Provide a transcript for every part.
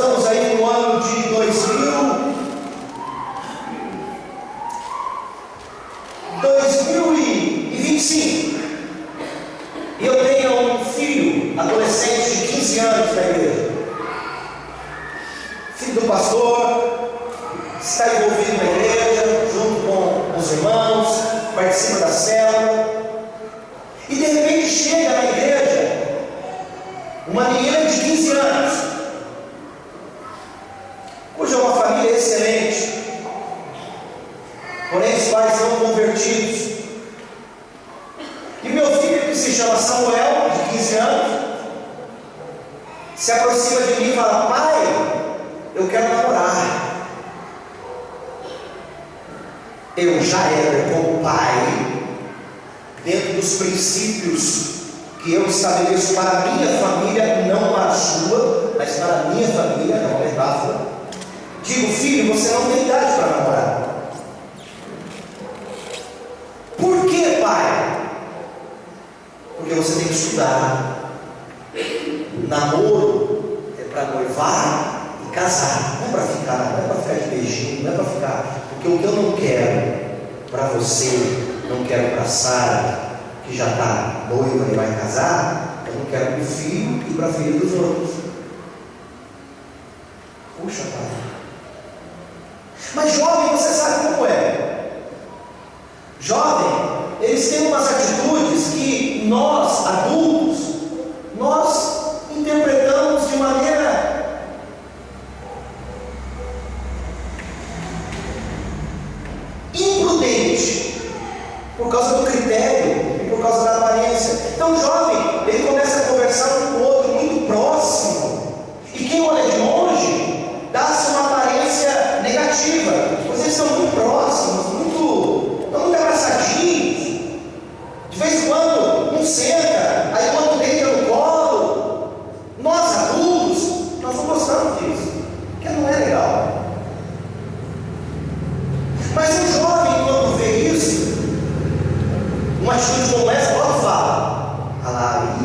estamos aí no ano de 2025. E eu tenho um filho, adolescente de 15 anos na igreja. Filho do pastor, está envolvido na igreja, junto com os irmãos, participa da célula. E de repente chega na igreja uma menina de 15 anos, cuja é uma família excelente, porém os pais são convertidos. E meu filho, que se chama Samuel, de 15 anos, se aproxima de mim e fala: pai, eu quero namorar. Eu já era como pai, dentro dos princípios que eu estabeleço para a minha família, não para a sua, mas para a minha família, é uma metáfora. Digo: filho, você não tem idade para namorar. Por que, pai? Porque você tem que estudar. Namoro é para noivar e casar, não é para ficar, não é para ficar de beijinho, não é para ficar. Porque o que eu não quero para você, não quero para Sara, que já está noiva e vai casar, eu não quero para o filho e para a filha dos outros. Puxa, pai. Mas jovem, você sabe como é. Jovem, eles têm umas atitudes que nós, adultos, nós interpretamos de maneira imprudente, por causa do critério e por causa da aparência. Então o jovem, ele começa a conversar um com o outro muito próximo, e quem olha de longe dá-se uma aparência negativa. Vocês estão muito próximos, estão muito abraçadinhos. De vez em quando um senta, aí o outro deita no colo. Nós adultos, nós não gostamos disso, porque não é legal. Mas um jovem, quando vê isso, uma atitude como essa, logo fala: ah lá,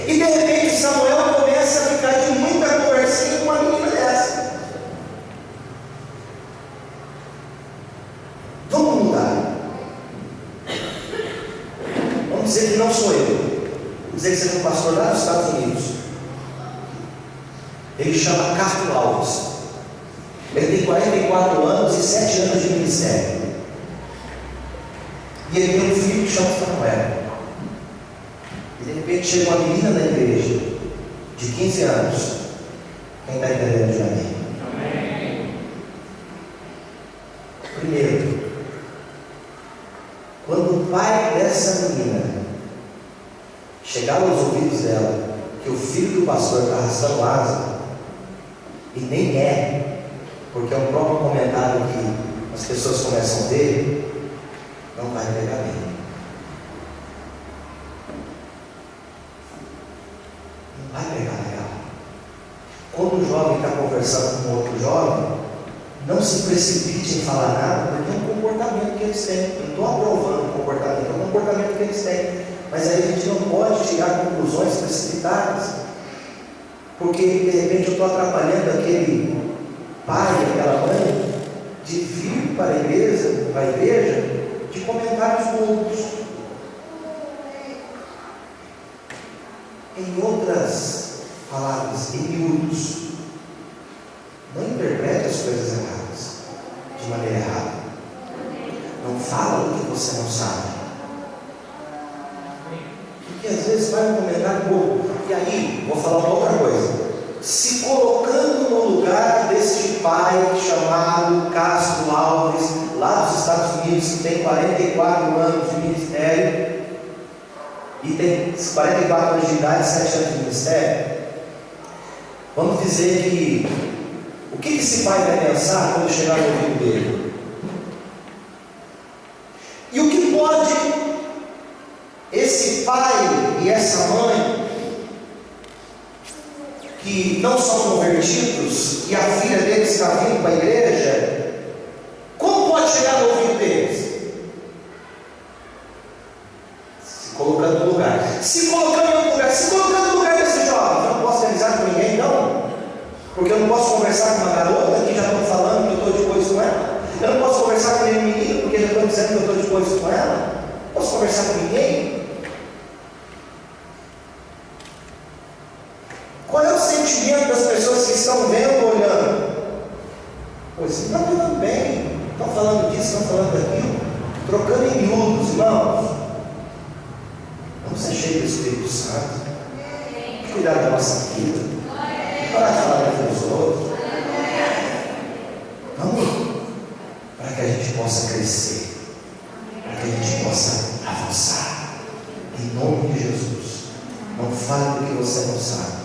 e de repente Samuel começa a ficar de muita conversinha com uma menina dessa. Vamos mudar. Vamos dizer que não sou eu. Vamos dizer que você é um pastor lá nos Estados Unidos. Ele chama Castro Alves. Ele tem 44 anos e 7 anos de ministério. E ele tem um filho que chama Samuel. E de repente chega uma menina na igreja, de 15 anos. Quem está entendendo de mim? Amém. Primeiro, quando o pai dessa menina chegar aos ouvidos dela que o filho do pastor está arrastando asa, e nem é, porque é um próprio comentário que as pessoas começam a ver, não vai pegar bem. Não vai pegar legal. Quando o jovem está conversando com outro jovem, não se precipite em falar nada, porque é um comportamento que eles têm. Eu não estou aprovando o comportamento, é um comportamento que eles têm. Mas aí a gente não pode tirar conclusões precipitadas, porque de repente eu estou atrapalhando aquele pai, aquela mãe, de vir para a igreja, de comentários bobos. Em outras palavras, em miúdos, não interprete as coisas erradas de maneira errada. Não fala o que você não sabe. Porque às vezes vai um comentário bobo. E aí, vou falar uma outra coisa. Se colocando no lugar deste pai chamado Castro Alves, lá dos Estados Unidos, que tem 44 anos de ministério, e tem 44 anos de idade, 7 anos de ministério, vamos dizer que o que esse pai vai pensar quando chegar no ouvido dele? E o que pode esse pai e essa mãe, que não são convertidos, e a filha deles está vindo para a igreja, como pode chegar no ouvido deles? colocando no lugar. Se colocando em outro lugar, se colocando no lugar desse jovem, eu não posso ter amizade com ninguém, não. Porque eu não posso conversar com uma garota que já estão falando que eu estou de coisa com ela. Eu não posso conversar com nenhum menino porque já estão dizendo que eu estou de coisa com ela. Não posso conversar com ninguém. Qual é o sentimento das pessoas que estão vendo ou olhando? Pois estão falando bem, estão falando disso, estão falando daquilo, trocando em miúdos, irmãos. Vamos ser cheios do Espírito Santo, cuidar da nossa vida, parar de falar uns dos outros. Vamos, para que a gente possa crescer, para que a gente possa avançar. Em nome de Jesus, não fale do que você não sabe.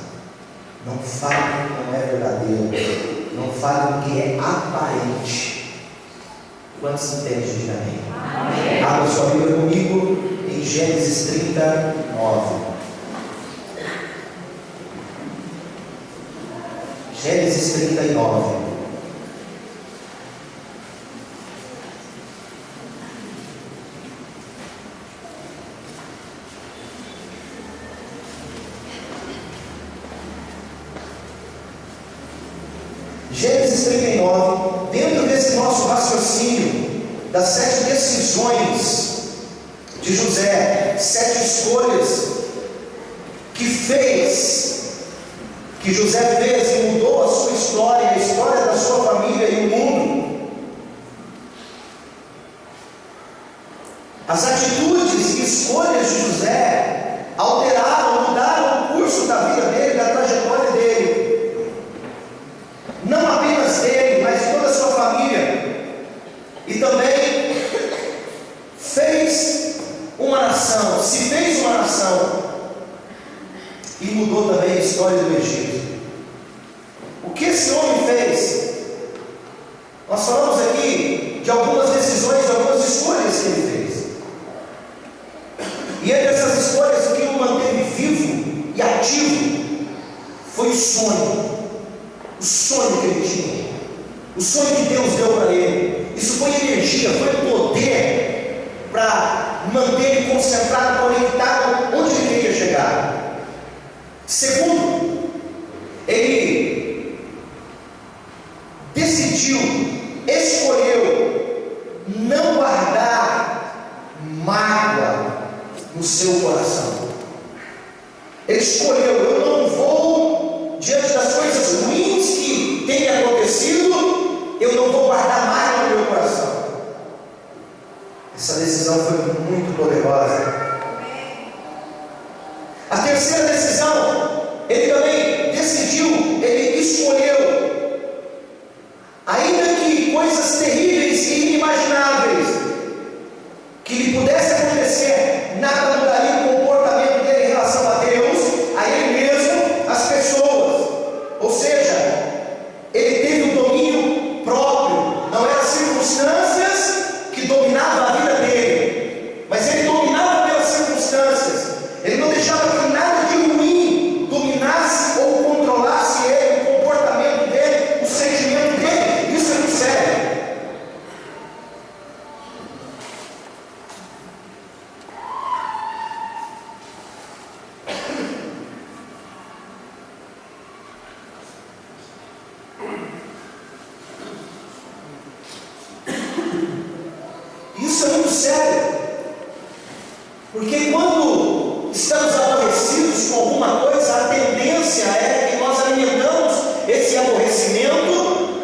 Não fale do que não é verdadeiro. Não fale do que é aparente. Quantos entendem? Diga amém. Abra sua Bíblia comigo em Gênesis 39. Gênesis 39. Gênesis 39, dentro desse nosso raciocínio das 7 decisões de José, 7 escolhas que José fez e mudou a sua história, a história da sua família e o mundo. As atitudes e escolhas de José alteraram, mudaram o curso da vida dele, da trajetória dele. Não apenas dele, mas de toda a sua família. E também fez uma nação, se fez uma nação. E mudou também a história do Egito. O que esse homem fez? Nós falamos aqui de algumas decisões, de algumas escolhas que ele fez. E entre essas escolhas, o que o manteve vivo e ativo foi o sonho. O sonho que ele tinha, o sonho que Deus deu para ele. Isso foi energia, foi poder para manter ele concentrado, conectado onde ele queria chegar. Segundo, ele decidiu, escolheu não guardar mágoa no seu coração. Ele escolheu: eu não vou, diante das coisas ruins que têm acontecido, eu não vou guardar mágoa no meu coração. Essa decisão foi muito poderosa. A terceira decisão, ele também decidiu, ele escolheu, ainda que coisas terríveis e inimagináveis que lhe pudesse acontecer, nada mudaria o comportamento dele em relação a Deus, a ele mesmo, às pessoas. Ou seja, ele teve um domínio próprio. Não eram as circunstâncias que dominavam a vida dele, mas ele dominava pelas circunstâncias. Ele não deixava que nada de ruim dominasse ou controlasse ele, o comportamento dele, o sentimento dele. Isso é muito sério. Isso é muito sério, porque quando estamos aborrecidos com alguma coisa, a tendência é que nós alimentamos esse aborrecimento,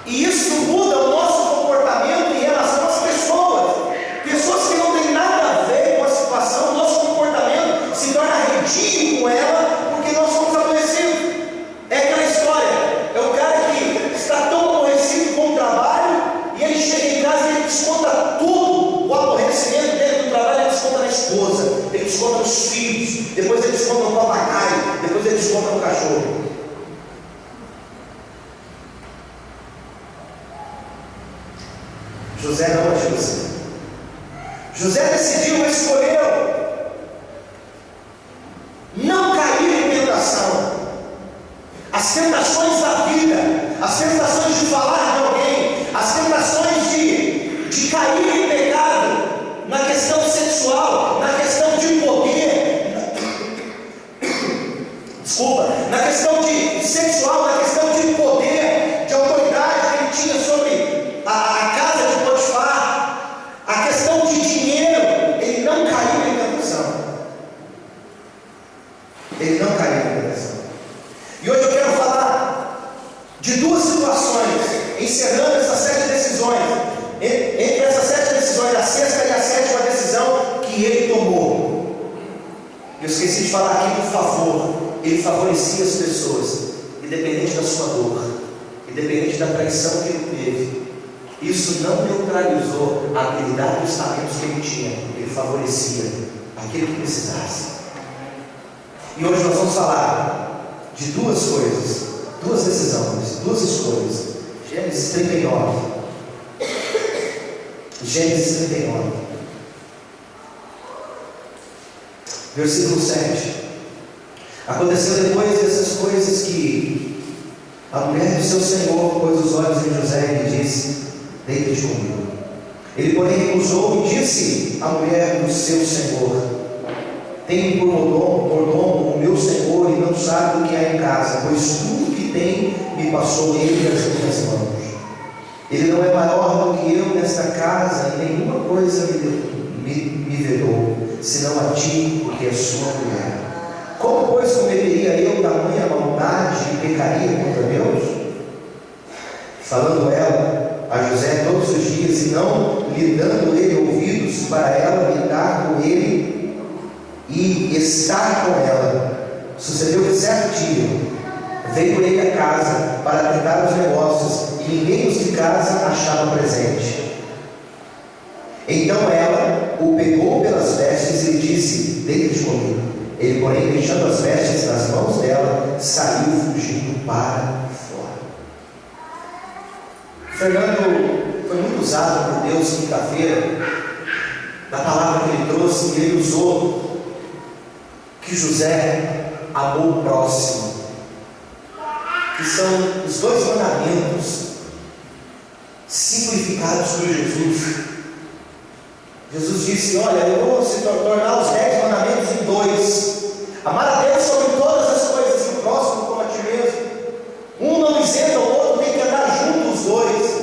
e isso muda o nosso comportamento em relação às pessoas. Pessoas que não têm nada a ver com a situação, o nosso comportamento se torna arredio com ela, porque nós somos aborrecidos. É aquela história, é o cara que está tão aborrecido com o trabalho, e ele chega em casa e ele desconta tudo, o aborrecimento dele do trabalho, ele desconta na esposa, ele desconta nos filhos, depois ele desconta no papagaio, depois ele desconta no cachorro. José não agiu assim. José decidiu, escolheu não cair em tentação. As tentações da vida, as tentações de falar de alguém, as tentações de cair em pecado, na questão sexual, na questão encerrando essas 7 decisões. Entre essas 7 decisões, a sexta e a sétima decisão que ele tomou. Eu esqueci de falar aqui do favor. Ele favorecia as pessoas, independente da sua dor, independente da traição que ele teve. Isso não neutralizou a habilidade e os talentos que ele tinha. Ele favorecia aquele que precisasse. E hoje nós vamos falar de 2 coisas, 2 decisões, 2 escolhas. Gênesis 39. Gênesis 39. Versículo 7. Aconteceu depois dessas coisas que a mulher do seu senhor pôs os olhos em José e lhe disse: deita-te comigo. Ele, porém, recusou e disse à mulher do seu senhor: tenho por mordomo o meu senhor e não sabe o que há em casa, pois tudo que tem me passou ele das minhas mãos. Ele não é maior do que eu nesta casa, e nenhuma coisa me vedou, senão a ti, porque é sua mulher. Como, pois, cometeria eu tamanha maldade e pecaria contra Deus? Falando ela a José todos os dias, e não lhe dando ele ouvidos para ela lidar com ele e estar com ela, sucedeu que certo dia veio ele a casa para tentar os negócios, e ninguém dos de casa achava presente. Então ela o pegou pelas vestes e lhe disse: deita-te comigo. Ele, porém, deixando as vestes nas mãos dela, saiu fugindo para fora. Fernando foi muito usado por Deus quinta-feira, na palavra que ele trouxe, e ele usou que José amou o próximo, que são os 2 mandamentos simplificados por Jesus. Jesus disse: olha, eu vou se tornar os 10 mandamentos em 2. Amar a Deus sobre todas as coisas e o próximo como a ti mesmo. Um não isenta o outro, tem que andar junto os 2.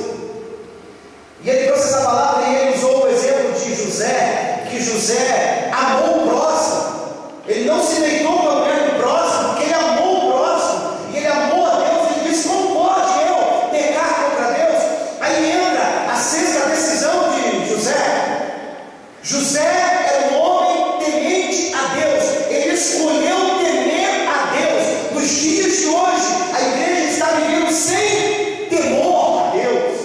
E ele trouxe essa palavra e ele usou o exemplo de José, que José amou o próximo. Ele não se deitou com a mulher do próximo, porque ele amou o próximo, e ele amou a Deus. Ele disse: como pode eu pecar contra Deus? Aí entra a sexta decisão de José. José era um homem temente a Deus. Ele escolheu temer a Deus. Nos dias de hoje, a igreja está vivendo sem temor a Deus.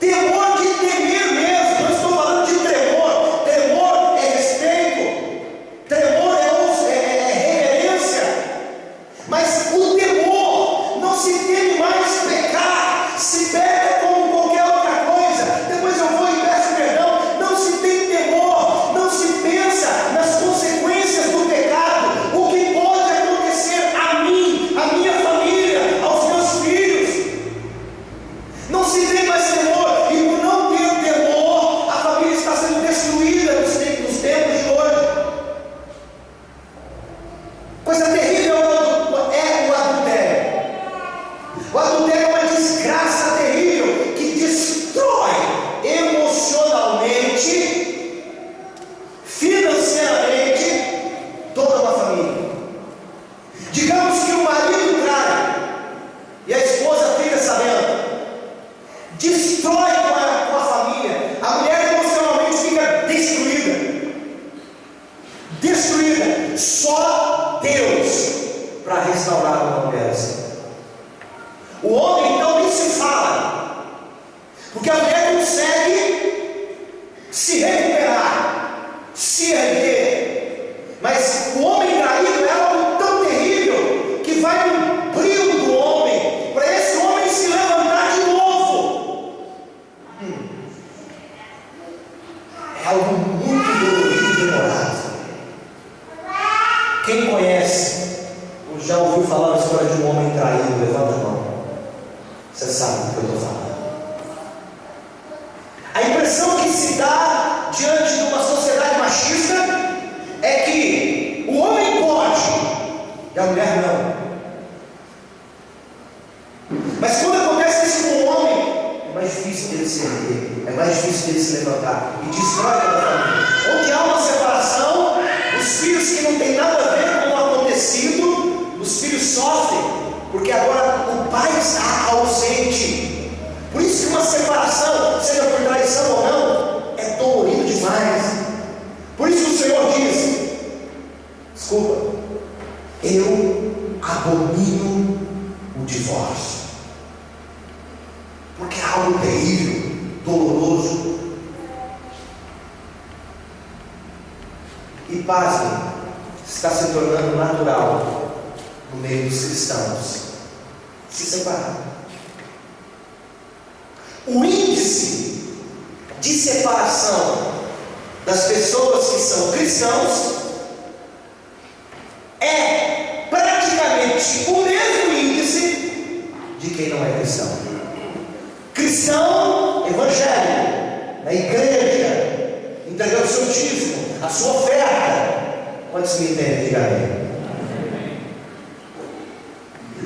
Temor de temer mesmo. Não estou falando de tremor. Tremor é respeito. Tremor é reverência. Mas o temor, não se teme mais pecar. Se peca como qualquer outra coisa. Depois eu vou e peço perdão. Não se tem temor, não se pensa nas consequências do pecado, o que pode acontecer a mim, à minha família, aos meus filhos. Não se tem mais temor, e por não ter temor, a família está sendo destruída nos tempos de hoje. Coisa terrível é o adultério. O adultério é uma desgraça terrível que destrói emocionalmente, financeiramente, toda uma família. Digamos que o marido trai e a esposa fica sabendo, destrói com a família. A mulher emocionalmente fica destruída. Só Deus para restaurar uma mulher assim. O homem então nem se fala, porque a mulher consegue se recuperar, se erguer, mas o homem traído é algo tão terrível que vai no brilho do homem, para esse homem se levantar de novo. É algo muito dolorido e demorado. Quem conhece ou já ouviu falar a história de um homem traído? Levanta a mão. Você sabe do que eu estou falando. A impressão que se dá diante de uma sociedade machista é que o homem pode e a mulher não. Mas quando acontece isso com o homem, é mais difícil dele se erguer, é mais difícil dele se levantar e destrói a família. Onde há uma separação, os filhos que não têm nada a ver com o acontecido, os filhos sofrem, porque agora o pai está ausente. Senhor diz: desculpa, eu abomino o divórcio, porque é algo terrível, doloroso. E pasmem, está se tornando natural no meio dos cristãos se separar. O índice de separação das pessoas que são cristãos é praticamente o mesmo índice de quem não é cristão. Cristão evangélico, na igreja, entregando o seu dízimo, a sua oferta. Quantos me entendem? Diga amém.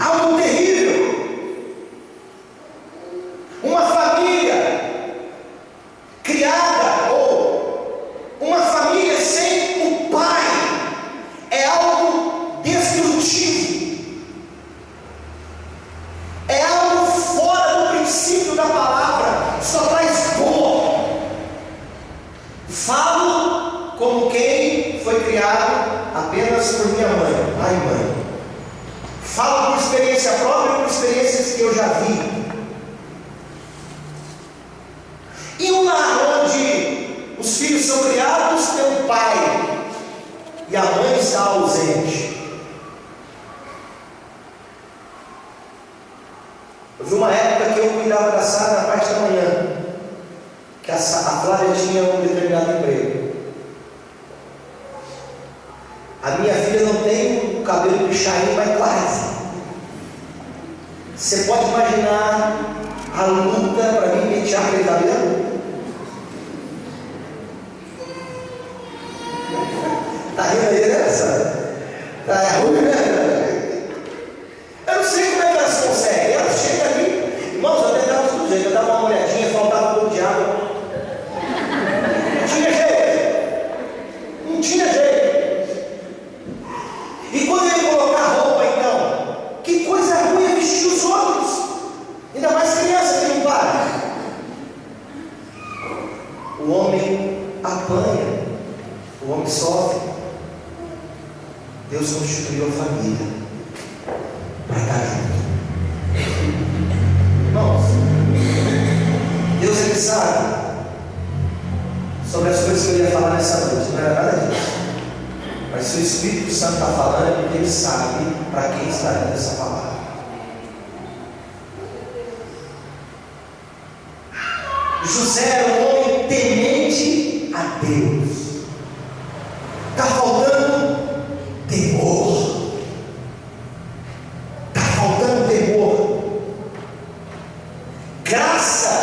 Algo terrível. Uma família criada, ou uma família sem o pai, é algo destrutivo, é algo fora do princípio da palavra, só traz dor. Falo como quem foi criado apenas por minha mãe, pai e mãe. Falo por experiência própria e por experiências que eu já vi. E um lar onde os filhos são criados pelo pai e a mãe está ausente. Houve uma época que eu cuidava da Sara na parte da manhã, que a Flávia tinha um determinado emprego. A minha filha não tem o cabelo pichainho, mas quase. Você pode imaginar a luta para mim pentear aquele cabelo? Tá rindo aí, né, Sara? Tá ruim, né? Eu não sei como é que elas conseguem. Elas chegam ali, irmãos, eu tentava tudo jeito. Eu dava uma olhadinha, faltava um pouco de água. Não tinha jeito. Não tinha jeito. E quando ele colocar roupa, então, que coisa ruim é vestir os outros, ainda mais criança que não para. O homem apanha, o homem sofre. Deus constituiu a família para estar junto. Irmãos, Deus ele sabe sobre as coisas que eu ia falar nessa noite, não era nada disso. Mas se o Espírito Santo está falando, é porque ele sabe para quem está dando essa palavra. José era um homem temente a Deus. Está faltando temor. Está faltando temor. Graça.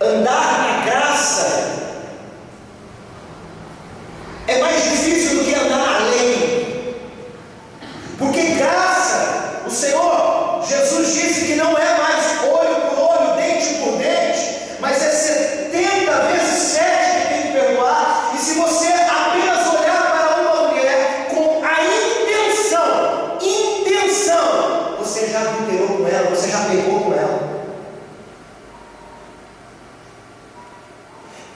Andar na graça é mais difícil do que andar na lei. Porque graça, o Senhor Jesus disse que não é mais olho por olho, dente por dente, mas é 70 vezes 7 que tem que perdoar. E se você apenas olhar para uma mulher com a intenção, você já adulterou com ela, você já pecou com ela.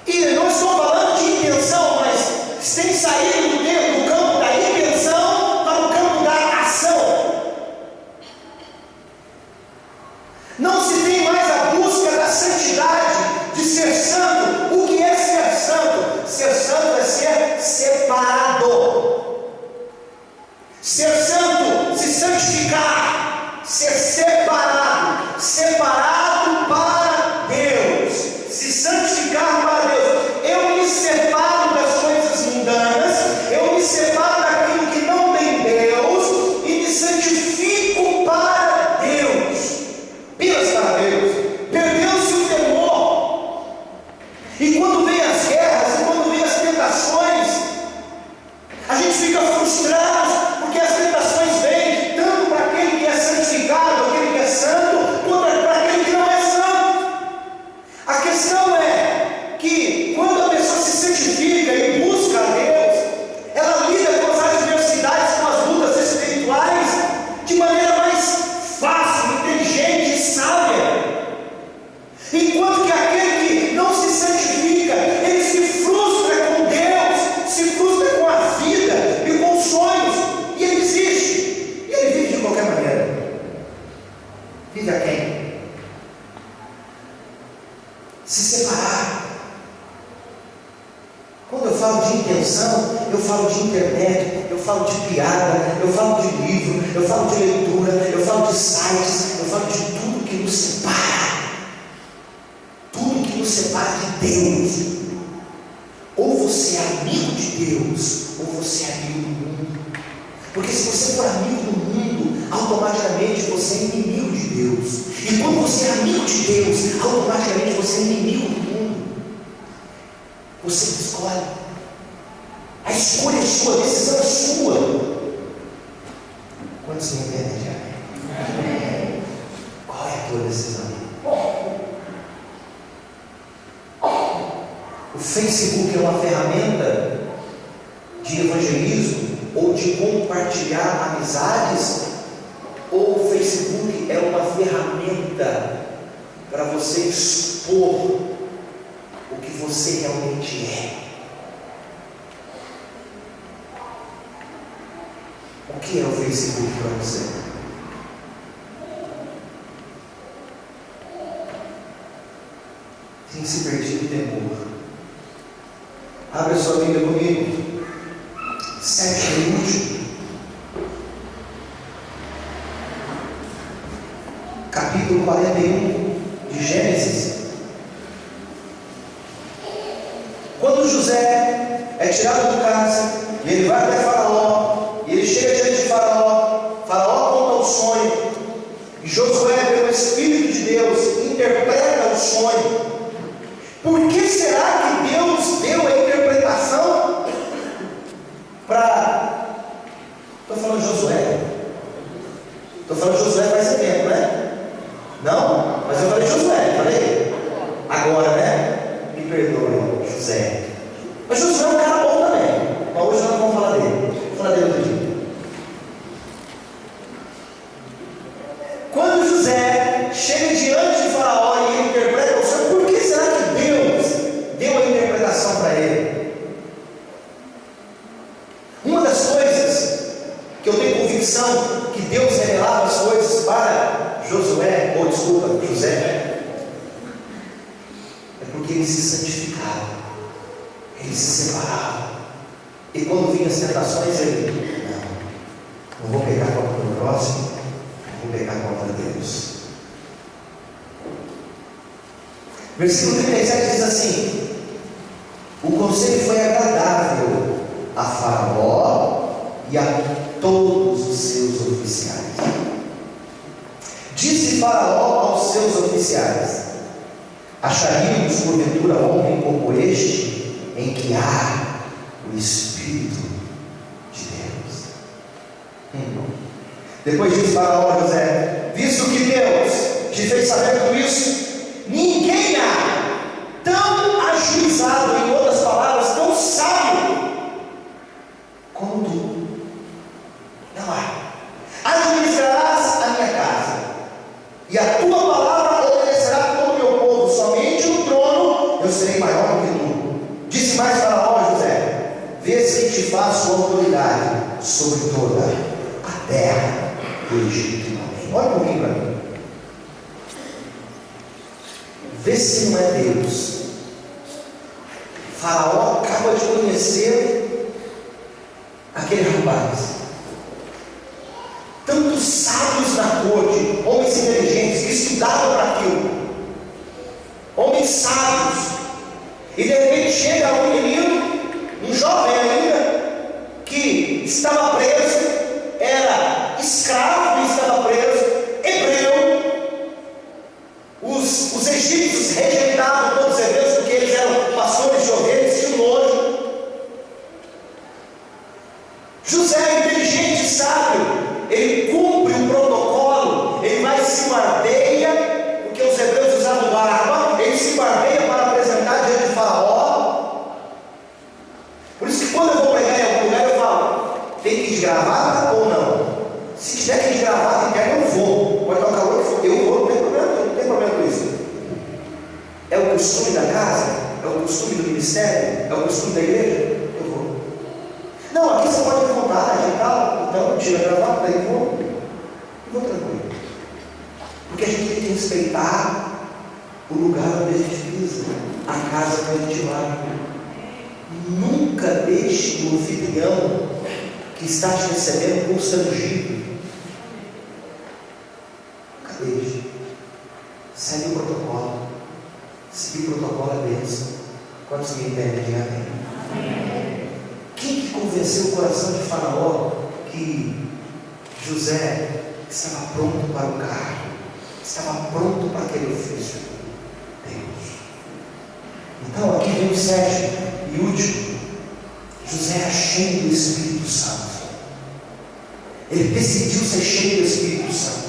E não estou falando de intenção, mas tem saído do campo da intenção para o campo da ação. Não se tem mais a busca da santidade, de ser santo. O que é ser santo? Ser santo é ser separado. Ser santo, se santificar, ser separado, separado para Deus, se santificar para Deus. Eu me separo das coisas mundanas, eu me separo daquilo que não tem Deus e me santifico para Deus. Pilas para Deus. Perdeu-se o temor. E quando vem as guerras, e quando vem as tentações, a gente fica frustrado, porque as tentações vêm tanto para aquele que é santificado, aquele que é santo, quanto para aquele que não é santo. A questão é que quando a pessoa se santifica e busca a Deus, ela lida com as adversidades, com as lutas espirituais de maneira mais fácil, inteligente e sábia. Enquanto que aquele que não se santifica, ele se frustra com Quando eu falo de intenção, eu falo de internet, eu falo de piada, eu falo de livro, eu falo de leitura, eu falo de sites, eu falo de tudo que nos separa. Tudo que nos separa de Deus. Ou você é amigo de Deus, ou você é amigo do mundo. Porque se você for amigo do mundo, automaticamente você é inimigo de Deus. E quando você é amigo de Deus, automaticamente você é inimigo do mundo. Você escolhe. A escolha é sua, a decisão é sua. Quantos me entendem já? Amém. Qual é a tua decisão? O Facebook é uma ferramenta de evangelismo ou de compartilhar amizades, ou o Facebook é uma ferramenta para você expor o que você realmente é? O que é o Facebook para você? Tem se perdido o temor. Abre a sua Bíblia comigo. 7 e último. Capítulo 41 de Gênesis. Quando José é tirado do cárcere e ele vai até Faraó, e ele chega diante de Faraó, Faraó conta o sonho, e Josué, pelo Espírito de Deus, interpreta o sonho. Por que será que Deus deu a interpretação para... Estou falando de Josué. Estou falando de Josué faz tempo, né? Não? Mas eu falei Josué, falei? Agora, né? Me perdoe, José. Mas Josué é um cara bom também. Mas hoje nós não vamos falar dele. Vamos falar dele outro dia. Quando José chega diante de Faraó e ele interpreta o sonho, por que será que Deus deu a interpretação para ele? Uma das coisas que eu tenho convicção que Deus revelava as coisas para José, é porque ele se santificava, ele se separava, e quando vinham as tentações, ele, não vou pegar contra o próximo, vou pegar contra Deus. Versículo 37 diz assim: o conselho foi agradável a Faraó e a todos os seus oficiais. Disse Faraó aos seus oficiais: acharíamos porventura homem como este, em que há o Espírito de Deus? Depois disse Faraó a José: visto que Deus te fez saber tudo isso, ninguém há tão ajuizado, em outras palavras, tão sábio como tu. Não há. Administrarás a minha casa, e a tua palavra obedecerá todo o meu povo. Somente no trono eu serei maior do que tu. Disse mais Faraó a José: vês que te faço autoridade sobre toda a terra do Egito. Olha um pouquinho para mim. Vê se não é Deus. Faraó acaba de conhecer aquele rapaz. Tantos sábios na corte, homens inteligentes que estudaram para aquilo, homens sábios, e de repente chega um menino, um jovem ainda, que estava preso, era escravo e estava preso, hebreu. Os egípcios rejeitavam todos os hebreus porque eles eram pastores de ovelhas, tinham nojo. José é inteligente e sábio, ele cumpre o protocolo, ele vai se barbeia, porque os hebreus usavam barba, ele se barbeia para apresentar diante de Faraó. Por isso que quando eu vou pregar em algum lugar eu falo: tem que ir de gravata ou não? Se tiver que ir de gravata interna eu vou, pode dar o calor que for, eu vou, não tem problema com isso. É o costume da casa? É o costume do ministério? É o costume da igreja? Eu vou. Não, aqui você pode ir à vontade e tal, então tira a gravata, daí eu vou tranquilo. Porque a gente tem que respeitar o lugar onde a gente pisa, a casa que a gente vai. Nunca deixe o anfitrião que está te recebendo constrangido. Nunca deixe. Segue o protocolo. Seguir o protocolo é bênção. Quantos me entendem? Diga amém. Quem que convenceu o coração de Faraó que José estava pronto para o cargo, estava pronto para aquele ofício? Deus. Então aqui vem o sétimo e último. José era cheio do Espírito Santo. Ele decidiu ser cheio do Espírito Santo.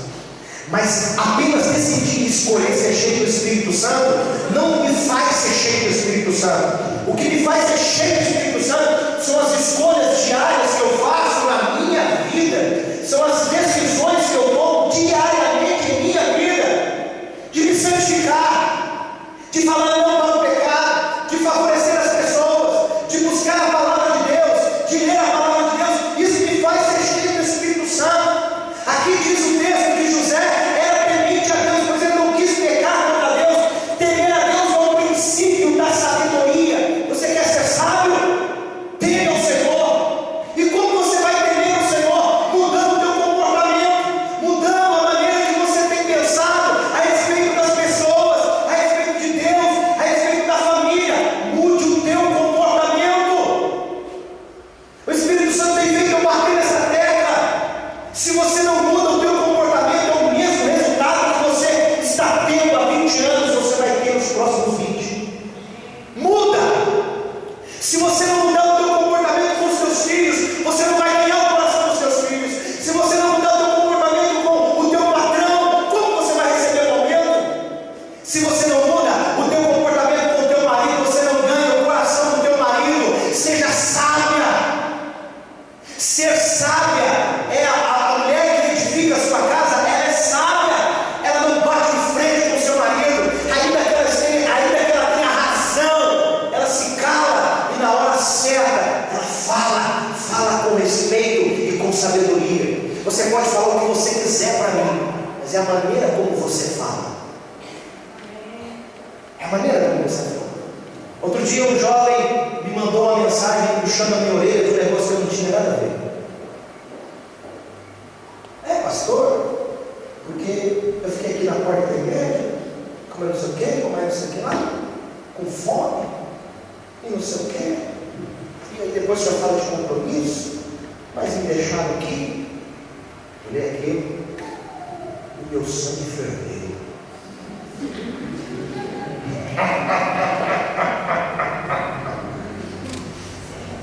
Mas apenas decidir escolher ser cheio do Espírito Santo não me faz ser cheio do Espírito Santo. O que me faz ser cheio do Espírito Santo são as escolhas diárias que eu faço na minha vida, são as decisões que eu tomo diariamente em minha vida, de me santificar, de falar não para o pecado, de favorecer as pessoas, de buscar a palavra de Deus, de ler a palavra de Deus. Isso me faz ser cheio do Espírito Santo. Aqui diz o texto que José era temente a Deus, mas ele não quis pecar contra Deus. Temer a Deus é o princípio da sabedoria. Você quer ser sábio? Teme ao Senhor. E como você vai temer ao Senhor? Mudando o teu comportamento, mudando a maneira que você tem pensado a respeito das pessoas, a respeito de Deus, a respeito da família. Mude o teu comportamento. O Espírito Santo tem feito eu bater nessa tecla. Se você não muda o teu comportamento, é o mesmo resultado que você está tendo há 20 anos, você vai ter nos próximos 20. Muda! Se você não mudar o teu comportamento com os teus filhos, você não vai ganhar o coração dos teus filhos. Se você não mudar o teu comportamento com o teu patrão, como você vai receber o aumento? Se você não muda o teu comportamento com o teu marido, você não ganha o coração do teu marido. Seja sábia. Ser sábia é a mulher que edifica a sua casa. Ela é sábia. Ela não bate de frente com o seu marido, ainda que ela tenha razão. Ela se cala e na hora certa ela fala com respeito e com sabedoria. Você pode falar o que você quiser para mim, mas é a maneira como você fala. É a maneira como você fala. Outro dia um jovem me mandou uma mensagem puxando a minha orelha de um negócio que eu não tinha nada a ver. Pastor, porque eu fiquei aqui na porta da igreja, comendo não sei o que, comendo não sei o que lá, com fome, e não sei o que, e aí depois o senhor fala de compromisso, mas me deixaram aqui, ele é aquele, o meu sangue ferveu.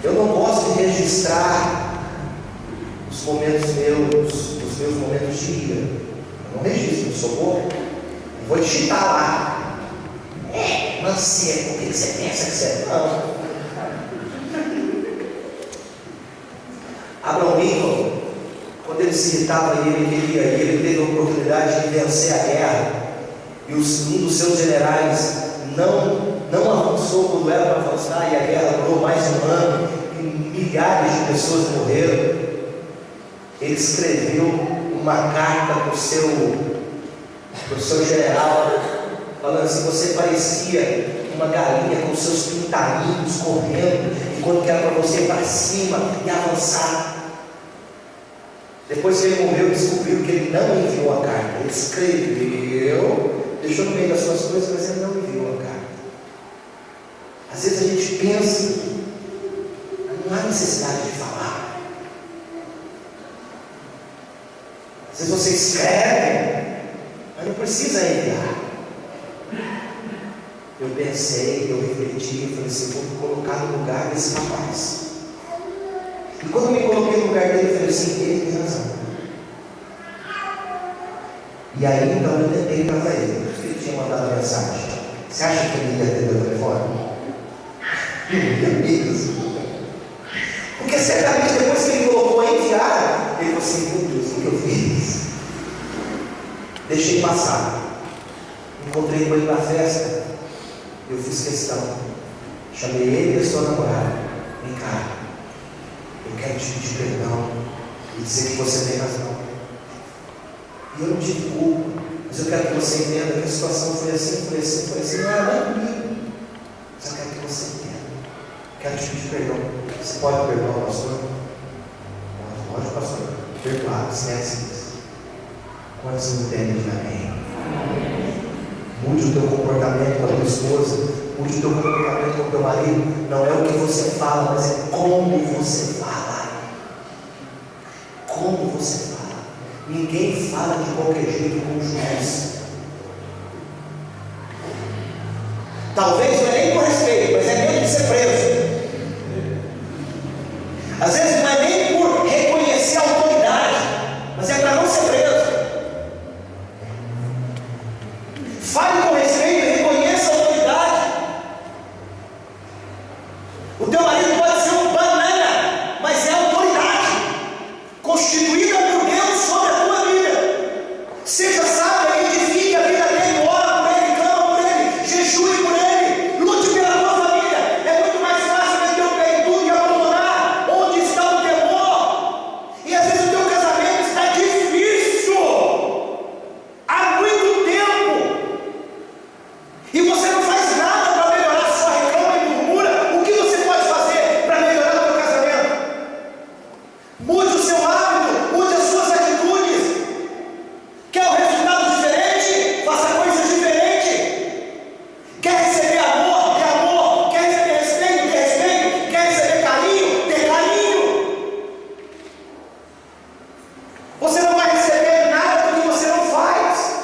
Eu não gosto de registrar os momentos os meus momentos de ira. Eu não registro, eu sou bobo. Eu vou digitar lá. Mancebo, o que você pensa que você é? Não. Abraham Lincoln, quando ele se irritava e ele teve a oportunidade de vencer a guerra, e um dos seus generais não avançou quando era para avançar, e a guerra durou mais de um ano, e milhares de pessoas morreram. Ele escreveu uma carta para o seu general, falando assim: você parecia uma galinha com seus pintainhos correndo, enquanto que era para você ir para cima e avançar. Depois que ele morreu, descobriu que ele não enviou a carta. Ele escreveu, deixou no meio das suas coisas, mas ele não enviou a carta. Às vezes a gente pensa, não há necessidade de falar. Às vezes você escreve, mas não precisa enviar. Eu pensei, eu refleti, eu falei assim: vou me colocar no lugar desse rapaz. E quando eu me coloquei no lugar dele, eu falei assim: ele tem razão. E aí então eu tentei para ele. Ele tinha mandado a mensagem. Você acha que ele ia atender o telefone? Porque certamente depois que ele colocou a enviar, ele falou assim: meu Deus, o que eu fiz? Deixei passar. Encontrei com ele na festa. Eu fiz questão. Chamei ele e a sua namorada. Vem cá, eu quero te pedir perdão e dizer que você tem razão. E eu não tive culpa, mas eu quero que você entenda que a situação foi assim. Não era nem comigo. Mas eu quero que você entenda. Quero te pedir perdão. Você pode perdoar o pastor? Pode, pastor. Perdoar, esquece isso. Quantos entendem de amém? Mude o teu comportamento com a tua esposa. Mude o teu comportamento com o teu marido. Não é o que você fala, mas é como você fala. Como você fala. Ninguém fala de qualquer jeito com o juiz. Talvez não é nem por respeito, mas é medo de ser preso. Às vezes não é nem por reconhecer a autoridade, mas é para não ser preso. Fale com respeito e reconheça a autoridade. O teu marido pode ser um banana, mas é autoridade constituída por Deus sobre a tua vida. Seja sábio, edifique a vida dele, ora por ele, clama por ele, jejue por ele, lute pela tua família. É muito mais fácil meter o pé em tudo e abandonar onde está o temor. E às vezes o teu casamento está difícil há muito tempo e você não faz nada para melhorar, só reclama e murmura. O que você pode fazer para melhorar o teu casamento? Mude o seu hábito, mude as suas atitudes. Quer um resultado diferente? Faça coisas diferentes. Quer receber amor? Dê amor. Quer receber respeito? Dê respeito. Quer receber carinho? Dê carinho. Você não vai receber nada do que você não faz.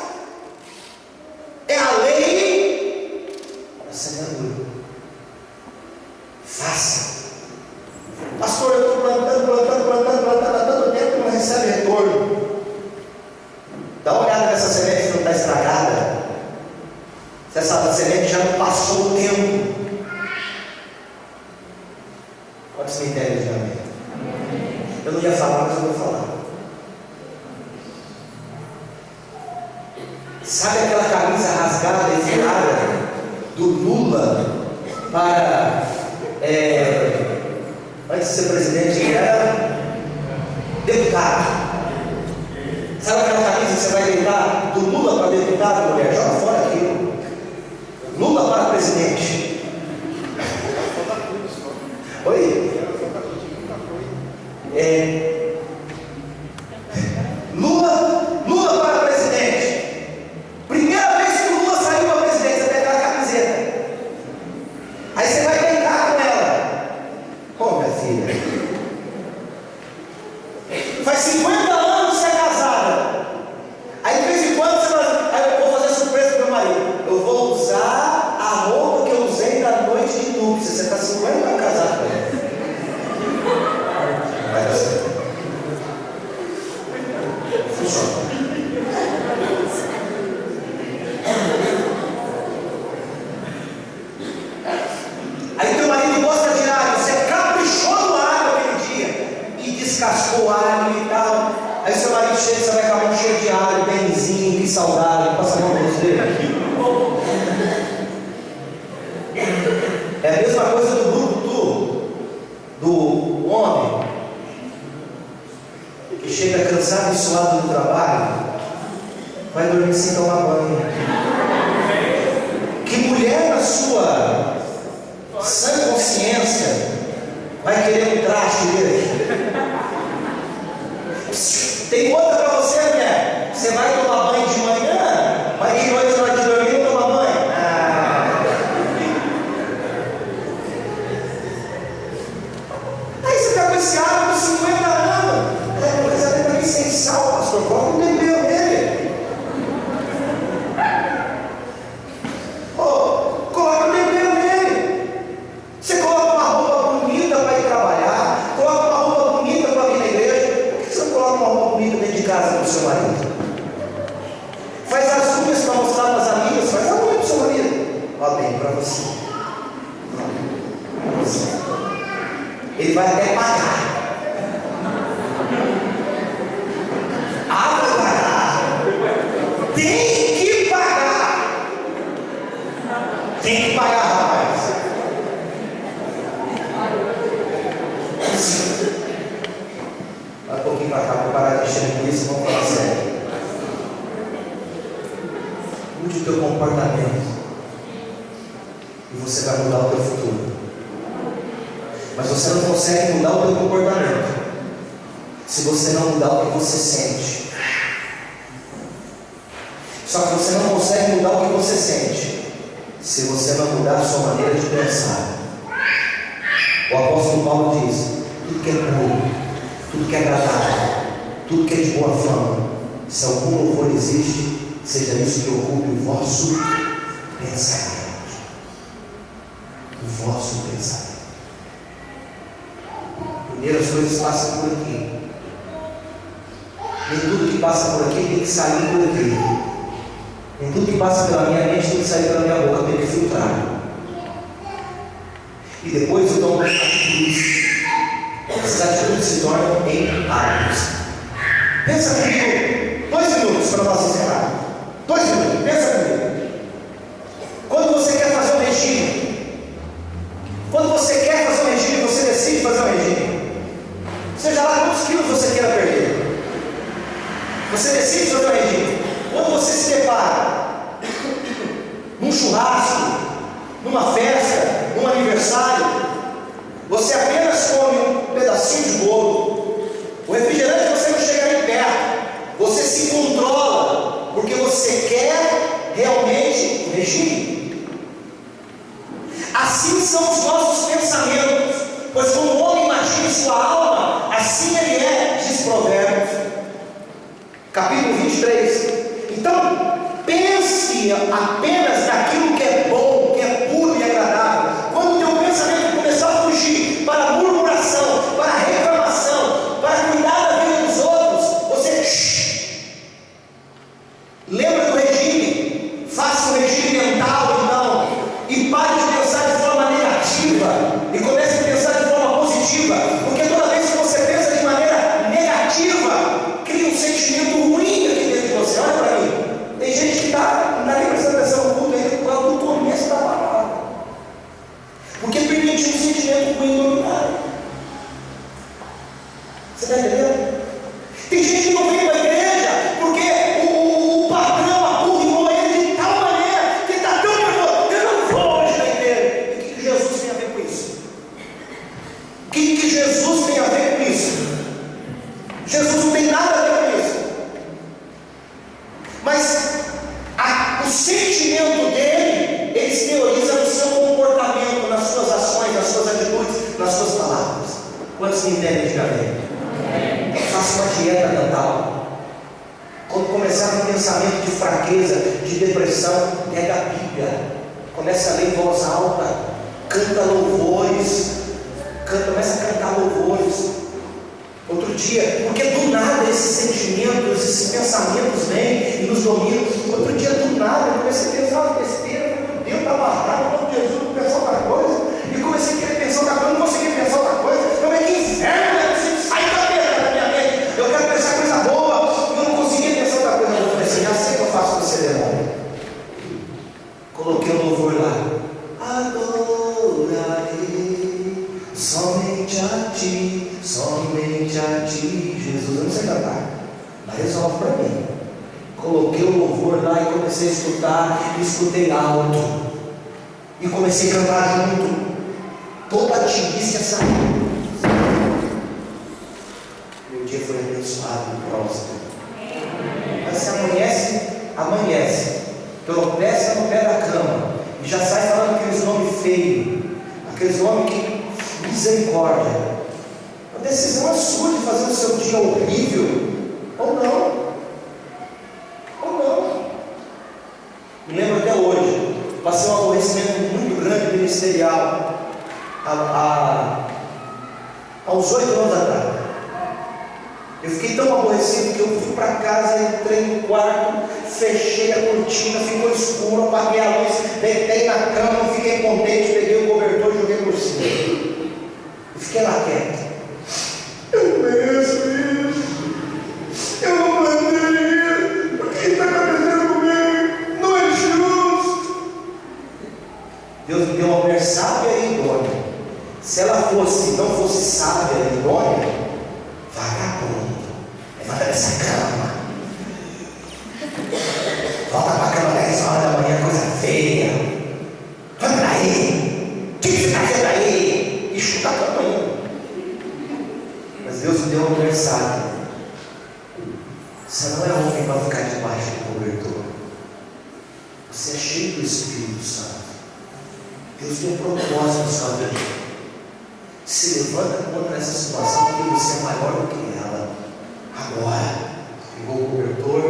É a lei da semeadura. Faça. Pastor, eu estou plantando há tanto tempo que não recebe retorno. Dá uma olhada nessa semente se não está estragada. Se essa semente já não passou o tempo. Quantos me entendem já? Eu não ia falar, mas eu vou falar. Sabe aquela camisa rasgada e furada do Lula para antes de ser presidente, ele era deputado. Sabe aquela camisa que você vai deitar do Lula para deputado, mulher? Joga fora aquilo. Lula para presidente. Oi? Lula para presidente. Primeira vez que o Lula saiu para presidente, você pega aquela camiseta. Aí você vai deitar com ela. Ô, minha filha, faz 50 anos que você é casada. Aí de vez em quando você fala, aí eu vou fazer surpresa pro meu marido. Eu vou usar a roupa que eu usei na noite de núpcias. Você está 50 anos casado com ela. Vai dar certo. Funciona. Aí teu marido gosta de alho, você caprichou no alho aquele dia e descascou o alho e tal. Aí seu marido chega, você vai com a mão cheia de alho, benzinho, que saudável, passa a mão no rosto dele. É a mesma coisa do brucutu, do homem que chega cansado e suado do trabalho, vai dormir sem tomar banho. Que mulher na sua sã consciência vai querer um traste dele? Tem outra para você, mulher. Você vai tomar banho de manhã, mas de noite na hora de dormir não toma banho. Aí você está com esse hábito de 50 anos. O casamento é essencial, pastor. Coloca um tempero nele. Coloca um tempero nele. Você coloca uma roupa bonita para ir trabalhar, coloca uma roupa bonita para vir na igreja. Por que você não coloca uma roupa bonita dentro de casa para o seu marido? Faz as unhas para mostrar para as amigas, faz a unha para o seu marido. Ó, bem, para você. Ele vai até pagar. Vai pagar. Tem que pagar. Tem que pagar, rapaz. Vai um pouquinho para cá, vou parar de encher com isso e vamos falar sério. Mude o teu comportamento e você vai mudar o teu futuro. Mas você não consegue mudar o seu comportamento se você não mudar o que você sente. Só que você não consegue mudar o que você sente se você não mudar a sua maneira de pensar. O apóstolo Paulo diz: tudo que é puro, tudo que é agradável, tudo que é de boa fama, se algum louvor existe, seja isso que ocupe o vosso pensamento. O vosso pensamento. Primeiro, as coisas passam por aqui. Nem tudo que passa por aqui tem que sair por aqui. Nem tudo que passa pela minha mente tem que sair pela minha boca, tem que filtrar. E depois eu tomo atitudes. Essas atitudes se tornam em hábitos. Pensa comigo, 2 minutos para nós encerrar. 2 minutos, pensa comigo. Quando você quer fazer um regime, você decide fazer um regime. Seja lá quantos quilos você queira perder, você decide fazer um regime. Quando você se depara num churrasco, numa festa, num aniversário, você apenas come um pedacinho de bolo, o refrigerante você não chega nem perto, você se controla, porque você quer realmente o regime. Assim são os nossos pensamentos, pois como o homem imagina em sua alma, assim ele é, diz Provérbios, capítulo 23. Então, pense apenas naquilo que é bom, que é puro e agradável. Quando o teu pensamento começar a fugir para a murmuração, para a reclamação, para cuidar da vida dos outros, você lembra do regime, faça um regime mental então, e pare de pensar de forma negativa, e comece a pensar de forma positiva, porque toda vez que você pensa de maneira negativa, cria um sentimento ruim aqui dentro de você. Olha para mim, tem gente que não está nem prestando atenção no culto ainda por causa do começo da palavra, porque permitiu um sentimento ruim dominar. Você está entendendo? Tem gente que não vem para a igreja porque o patrão apurriou ele de tal maneira que está tão nervoso: eu não vou hoje na igreja. E o que Jesus tem a ver com isso? O que Jesus tem a ver com isso? Jesus não tem nada a ver com isso. Mas o sentimento dele, ele exterioriza no seu comportamento, nas suas ações, nas suas atitudes, nas suas palavras. Quantos me entendem de amém? Faça uma dieta mental. Quando começar um pensamento de fraqueza, de depressão, pega a Bíblia, começa a ler em voz alta, canta louvores, começa a cantar louvores. Outro dia, porque do nada esses sentimentos, esses pensamentos vêm e nos dominam. Outro dia, do nada, eu comecei a pensar uma besteira, meu Deus, está marcado, meu Jesus, não pensar outra coisa. E comecei a querer pensar outra coisa, não consegui pensar outra coisa. Eu falei: que inferno, né? Sai da minha mente. Eu quero pensar coisa boa, eu não consegui pensar outra coisa. Eu falei assim: já sei o que eu faço com esse demônio. Coloquei um louvor lá. Adorarei somente a ti, Jesus. Eu não sei cantar, mas resolve para mim. Coloquei o louvor lá e comecei a escutar, e escutei alto, e comecei a cantar junto. Toda a tigícia saiu. Meu dia foi abençoado e próspero. Mas se amanhece, tropeça no pé da cama, e já sai falando aqueles nomes feios, aqueles nomes que misericórdia. A decisão é sua de fazer o seu dia horrível ou não. Me lembro até hoje, passei um aborrecimento muito grande ministerial há uns 8 anos atrás. Eu fiquei tão aborrecido que eu fui para casa, entrei no quarto, fechei a cortina, ficou escuro, apaguei a luz, deitei na cama, fiquei contente, peguei o cobertor e joguei por cima. E fiquei lá quieto. Eu não mereço isso. Eu não plantei isso. O que está acontecendo comigo? Não é justo. Deus me deu uma mulher sábia e idônea. Se ela não fosse sábia e idônea, vagabundo, levanta dessa cama. Volta para a cama 10 horas da manhã, coisa feia. Vai para aí. O que você está fazendo aí? E puxei da cama ainda. Mas Deus me deu um aniversário. Você não é homem para ficar debaixo do cobertor. Você é cheio do Espírito Santo. Deus tem um propósito na sua vida. Se levanta contra essa situação, porque você é maior do que ela. Agora, pegou o cobertor,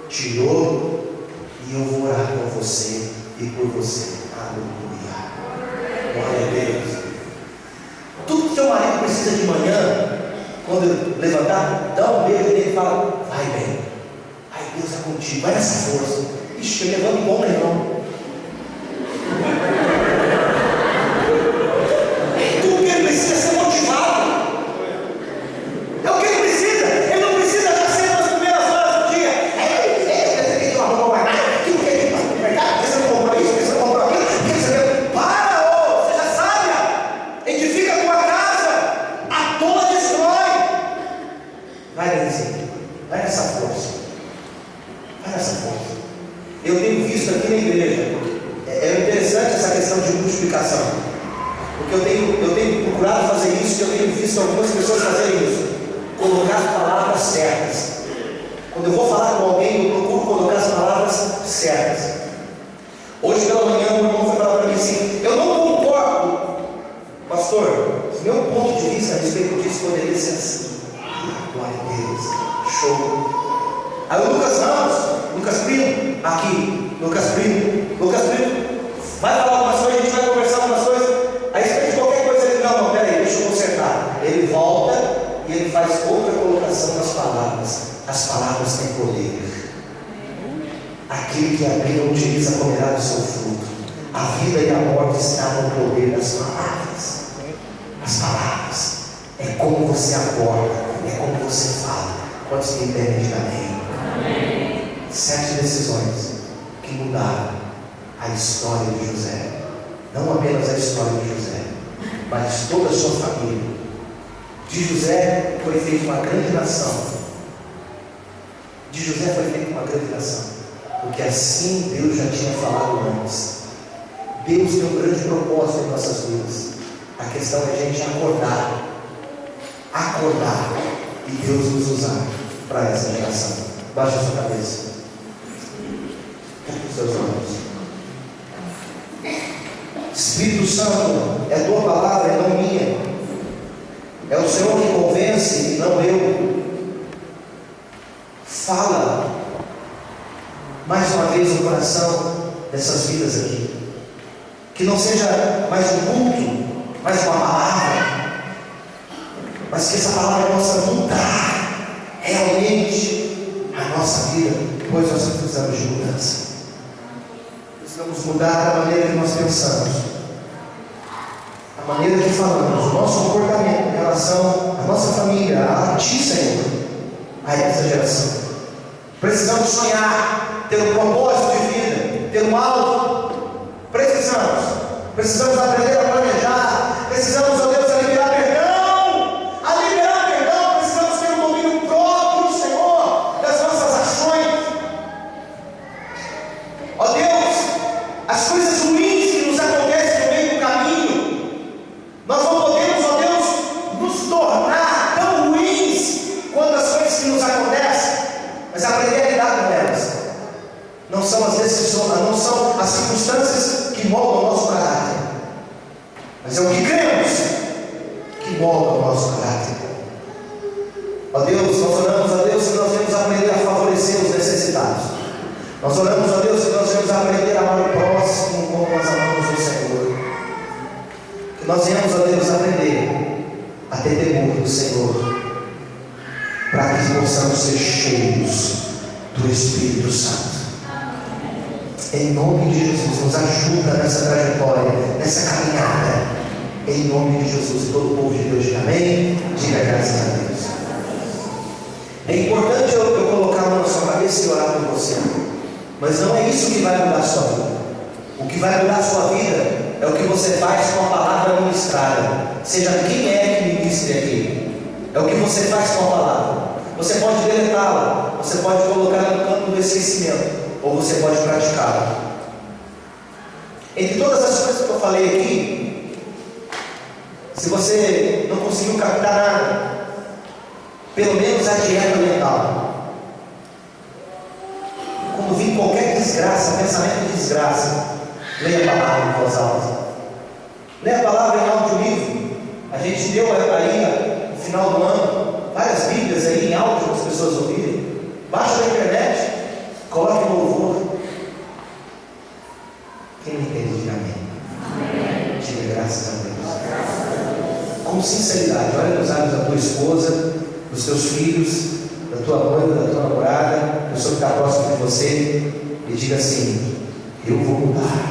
tirou, e eu vou orar por você e por você. Aleluia. Glória a Deus. Tudo que teu marido precisa de manhã, quando ele levantar, dá um beijo nele e fala: vai bem, ai, Deus é contigo, vai nessa força. Ixi, eu levanto igual um leão. Tudo que ele precisa é ser motivado. É o que ele precisa. Ele não precisa já ser nas primeiras horas do dia. Ele não arrumou mais nada. Aquilo que ele passa no mercado, você não comprou isso, você não comprou aquilo. Para, você já sabe. Edifica a tua casa. A toa destrói. Vai, Benzinho. Vai nessa força. Vai nessa força. Eu tenho visto aqui na igreja. É interessante essa questão de multiplicação. Porque eu tenho procurado fazer isso, e eu tenho visto algumas pessoas fazerem isso. Colocar as palavras certas. Quando eu vou falar com alguém, eu procuro colocar as palavras certas. Hoje pela manhã o irmão foi falar para mim assim: eu não concordo, pastor, meu ponto de vista a respeito disso poderia ser assim. Glória a Deus, show. Aí o Lucas Ramos, Lucas Primo, aqui, Lucas Primo, vai falar algumas coisas, a gente vai conversar algumas coisas. Aí se qualquer coisa ele: não, peraí, deixa eu consertar. Ele volta e ele faz outra colocação das palavras. As palavras têm poder. Aquele que abrir ou utiliza comerá do seu fruto. A vida e a morte estão no poder das palavras. As palavras é como você acorda, é como você fala. Quantos que entendem de amém? 7 decisões que mudaram a história de José. Não apenas a história de José, mas toda a sua família. De José foi feita uma grande nação. De José foi feita uma grande nação, porque assim Deus já tinha falado antes. Deus tem um grande propósito em nossas vidas. A questão é a gente acordar e Deus nos usar para essa geração. Baixe a sua cabeça, feche os seus olhos. Espírito Santo, é tua palavra, é não minha. É o Senhor que convence e não eu. Fala mais uma vez no coração dessas vidas aqui. Que não seja mais um culto, mais uma palavra, mas que essa palavra possa mudar realmente a nossa vida, pois nós precisamos de mudança. Precisamos mudar a maneira que nós pensamos, a maneira que falamos, o nosso comportamento em relação à nossa família, a Ti, Senhor, a essa geração. Precisamos sonhar, ter um propósito de vida, ter um alvo. Precisamos aprender a planejar. Precisamos, ó Deus, a liberar perdão. Precisamos ter um domínio próprio, Senhor, das nossas ações. Ó Deus, as coisas ruins que nos acontecem no meio do caminho, nós não podemos, ó Deus, nos tornar tão ruins quanto as coisas que nos acontecem, mas aprender a lidar com elas. Não são as decisões, não são as circunstâncias que moldam o nosso caráter, mas é o que cremos que molda o nosso caráter. Ó Deus, nós oramos a Deus que nós vamos aprender a favorecer os necessitados. Nós oramos a Deus que nós vamos aprender a amar o próximo como nós amamos o Senhor. Que nós venhamos, ó Deus, aprender a ter temor do Senhor, para que possamos ser cheios do Espírito Santo. Em nome de Jesus, nos ajuda nessa trajetória, nessa caminhada. Em nome de Jesus, todo o povo de Deus diga amém, diga graças a Deus. É importante eu colocar a mão na sua cabeça e orar por você, mas não é isso que vai mudar a sua vida. O que vai mudar a sua vida é o que você faz com a palavra ministrada. Seja quem é que ministre aqui, é o que você faz com a palavra. Você pode deletá-la, você pode colocar no campo do esquecimento, ou você pode praticá-la. Entre todas as coisas que eu falei aqui, Se você não conseguiu captar nada, pelo menos a dieta mental. Quando vir qualquer desgraça, pensamento de desgraça, leia a palavra em voz alta. Leia a palavra em audiolivro. A gente deu aí no final do ano várias Bíblias aí em áudio para as pessoas ouvirem. Baixa da internet, coloque no louvor. Quem me entende, diga amém. Diga graças a Deus. Com sinceridade, olha nos olhos da tua esposa, dos teus filhos, da tua mãe, da tua namorada, da pessoa que está próxima de você, e diga assim: eu vou mudar.